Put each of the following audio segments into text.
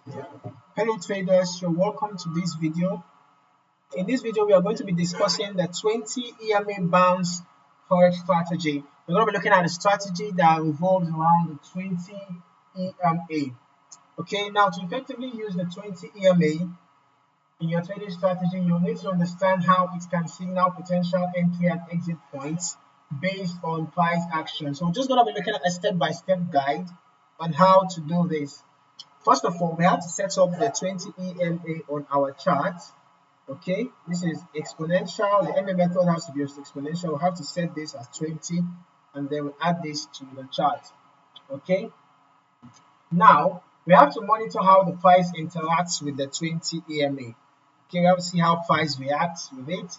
Hello traders, you're welcome to this video. In this video, we are going to be discussing the 20 EMA bounce forex strategy. We're going to be looking at a strategy that revolves around the 20 EMA. Okay, now to effectively use the 20 EMA in your trading strategy, you'll need to understand how it can signal potential entry and exit points based on price action. So we're just going to be looking at a step-by-step guide on how to do this. First of all, we have to set up the 20 EMA on our chart. Okay, this is exponential. The EMA method has to be exponential. We have to set this as 20 and then we add this to the chart. Okay, now we have to monitor how the price interacts with the 20 EMA. Okay, we have to see how price reacts with it.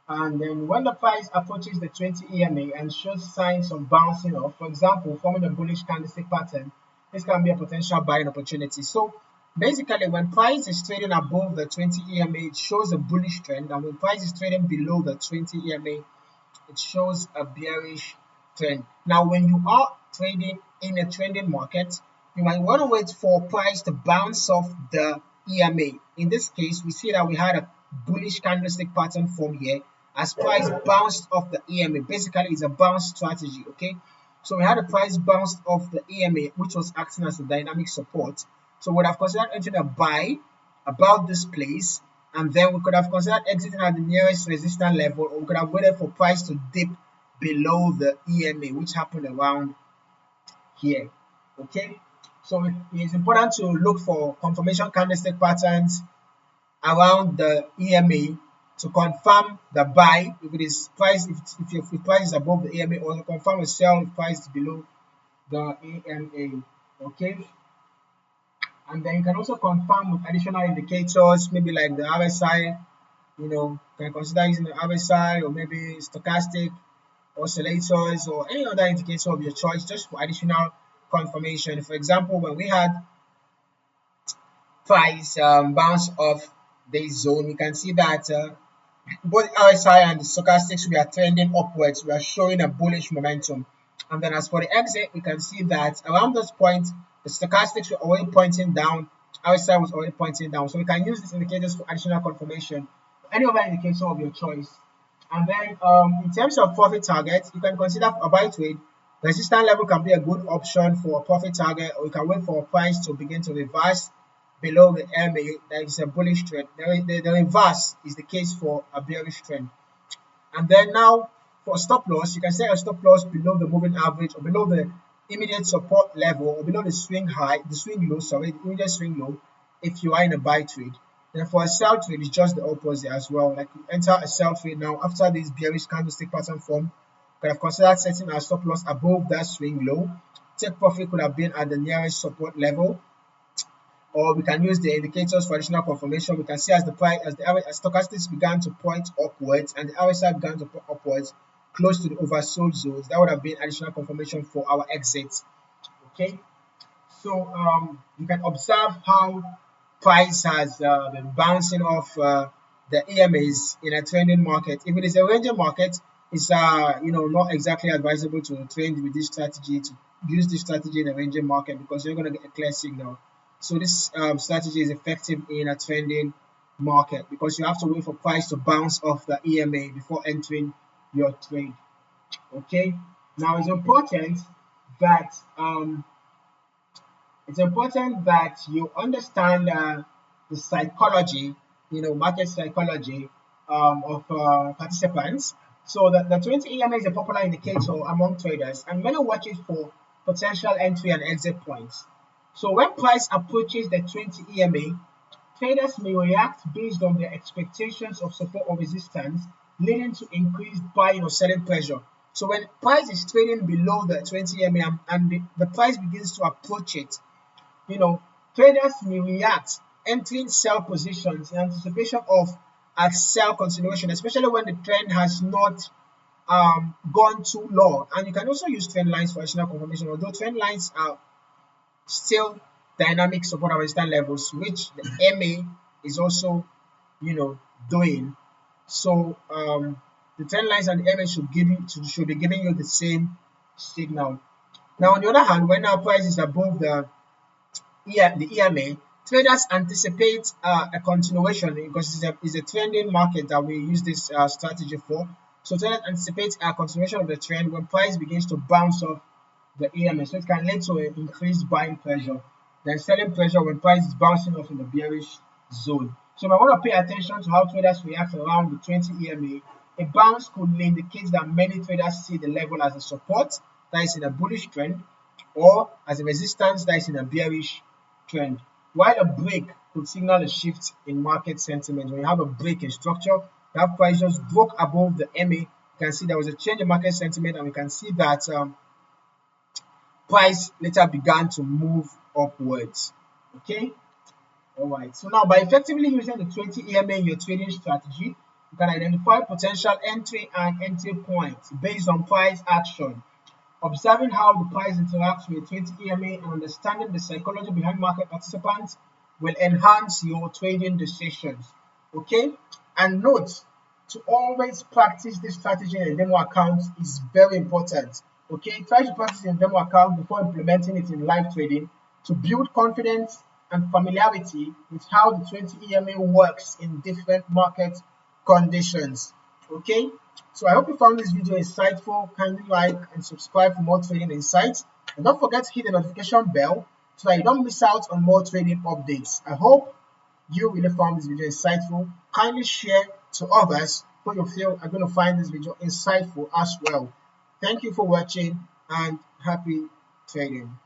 And then when the price approaches the 20 EMA and shows signs of bouncing off, for example, forming a bullish candlestick pattern, this can be a potential buying opportunity. So basically, when price is trading above the 20 EMA, it shows a bullish trend, and when price is trading below the 20 EMA, it shows a bearish trend. Now, when you are trading in a trending market, you might want to wait for price to bounce off the EMA. In this case, we see that we had a bullish candlestick pattern form here as price bounced off the EMA. Basically, it's a bounce strategy, okay? So we had a price bounced off the EMA, which was acting as a dynamic support. So we would have considered entering a buy about this place, and then we could have considered exiting at the nearest resistance level, or we could have waited for price to dip below the EMA, which happened around here. Okay, so it is important to look for confirmation candlestick patterns around the EMA to confirm the buy if it is price, if your price is above the EMA, or to confirm a sell if price is below the EMA. Okay, and then you can also confirm with additional indicators, maybe like the RSI. You can consider using the RSI or maybe stochastic oscillators or any other indicator of your choice, just for additional confirmation. For example, when we had price bounce off this zone, you can see that both RSI and the stochastics, we are trending upwards. We are showing a bullish momentum. And then as for the exit, we can see that around this point, the stochastics were already pointing down, RSI was already pointing down. So we can use these indicators for additional confirmation, any other indicator of your choice. And then in terms of profit target, you can consider a buy trade. Resistance level can be a good option for a profit target, or you can wait for a price to begin to reverse below the EMA. That is a bullish trend. The reverse is the case for a bearish trend. And then now for stop loss, you can set a stop loss below the moving average, or below the immediate support level, or below the swing low, the immediate swing low, if you are in a buy trade. Then for a sell trade, it's just the opposite as well. Like you enter a sell trade now after this bearish candlestick pattern form, you could have considered setting a stop loss above that swing low. Take profit could have been at the nearest support level, or we can use the indicators for additional confirmation. We can see as the stochastics began to point upwards and the RSI began to point upwards close to the oversold zones, that would have been additional confirmation for our exit. Okay, so you can observe how price has been bouncing off the EMAs in a trending market. If it is a ranging market, it's not exactly advisable to trade with this strategy, to use this strategy in a ranging market, because you're going to get a clear signal. So this strategy is effective in a trending market because you have to wait for price to bounce off the EMA before entering your trade. Okay, now it's important that you understand the psychology, market psychology of participants. So the 20 EMA is a popular indicator among traders, and many watch it for potential entry and exit points. So when price approaches the 20 EMA, traders may react based on their expectations of support or resistance, leading to increased buying or selling pressure. So when price is trading below the 20 EMA and the price begins to approach it, traders may react, entering sell positions in anticipation of a sell continuation, especially when the trend has not gone too low. And you can also use trend lines for additional confirmation, although trend lines are still dynamic support and resistance levels, which the EMA is also doing. So the trend lines and the EMA should be giving you the same signal. Now on the other hand, when our price is above the EMA, Traders anticipate a continuation because it's a trending market that we use this strategy for. So traders anticipate a continuation of the trend when price begins to bounce off the EMA. So it can lead to an increased buying pressure, then selling pressure when price is bouncing off in the bearish zone. So I want to pay attention to how traders react around the 20 EMA. A bounce could indicate that many traders see the level as a support that is in a bullish trend, or as a resistance that is in a bearish trend. While a break could signal a shift in market sentiment. When you have a break in structure, that price just broke above the MA. You can see there was a change in market sentiment, and we can see that price later began to move upwards. Okay. All right. So now, by effectively using the 20 EMA in your trading strategy, you can identify potential entry and entry points based on price action. Observing how the price interacts with 20 EMA and understanding the psychology behind market participants will enhance your trading decisions. Okay? And note, to always practice this strategy in a demo account is very important. Okay? Try to practice in a demo account before implementing it in live trading to build confidence and familiarity with how the 20 EMA works in different market conditions. Okay? So I hope you found this video insightful. Kindly like and subscribe for more trading insights. And don't forget to hit the notification bell so that you don't miss out on more trading updates. I hope you really found this video insightful. Kindly share to others who you feel are going to find this video insightful as well. Thank you for watching and happy trading.